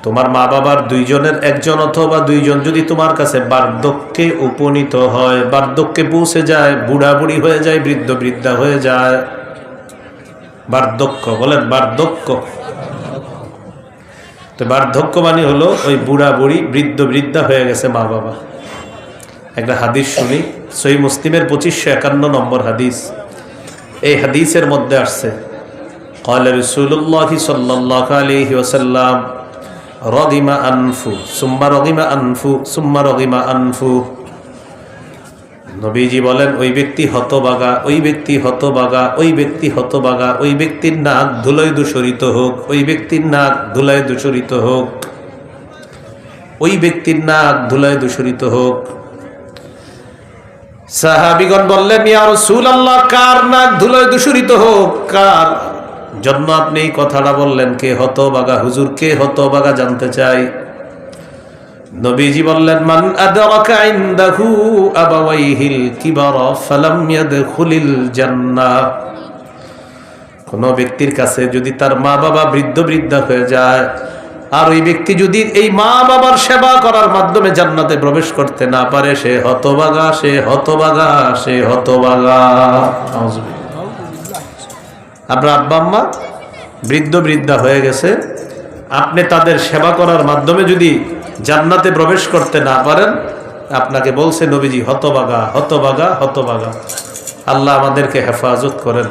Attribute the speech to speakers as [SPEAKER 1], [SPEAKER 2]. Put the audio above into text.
[SPEAKER 1] তোমার মা বাবার দুইজনের একজন অথবা দুইজন যদি তোমার কাছে বার্ধক্যে উপনীত হয়, বার্ধক্যে পৌঁছে যায়, বুড়া বুড়ি হয়ে যায়, বৃদ্ধ বৃদ্ধা হয়ে যায়, বার্ধক্য বলেন, বার্ধক্য। তো বার্ধক্য মানে হলো ওই বুড়া বুড়ি বৃদ্ধ বৃদ্ধা হয়ে গেছে মা বাবা। একটা হাদিস শুনি, সহিহ মুসলিমের 2551 নম্বর হাদিস। এই হাদিসের মধ্যে আসছে قال رسول الله صلى الله عليه وسلم رغم أنفه ثم رغم أنفه ثم رغم أنفه। নবীজি বলেন ওই ব্যক্তি হতভাগা, ওই ব্যক্তি হতভাগা, ওই ব্যক্তি হতভাগা, ওই ব্যক্তির নাক ধুলোয় দূষরিত হোক, ওই ব্যক্তির নাক ধুলায় দূষরিত হোক, ওই ব্যক্তির নাক ধুলায় দূষরিত হোক। সাহাবীগণ বললেন ইয়া রাসূলুল্লাহ, কার নাক ধুলায় দূষরিত হোক, কার জন্য আপনি এই কথাটা বললেন? কে হতভাগা হুজুর, কে হতভাগা জানতে চাই। নবীজি বললেন মান আদরাকা ইনদাহু আবাওয়াইহিল কিবারা ফালাম ইয়াদখুলিল জান্নাহ। কোন ব্যক্তির কাছে যদি তার মা বাবা বৃদ্ধ বৃদ্ধা হয়ে যায়, আর ওই ব্যক্তি যদি এই মা বাবার সেবা করার মাধ্যমে জান্নাতে প্রবেশ করতে না পারে, সে হতভাগা, সে হতভাগা, সে হতভাগা। আপনার আব্বা আম্মা বৃদ্ধ বৃদ্ধা হয়ে গেছে, আপনি তাদের সেবা করার মাধ্যমে যদি জান্নাতে প্রবেশ করতে না পারেন, আপনাকে বলছে নবীজি হতভাগা, হতভাগা, হতভাগা। আল্লাহ আমাদেরকে হেফাজত করেন।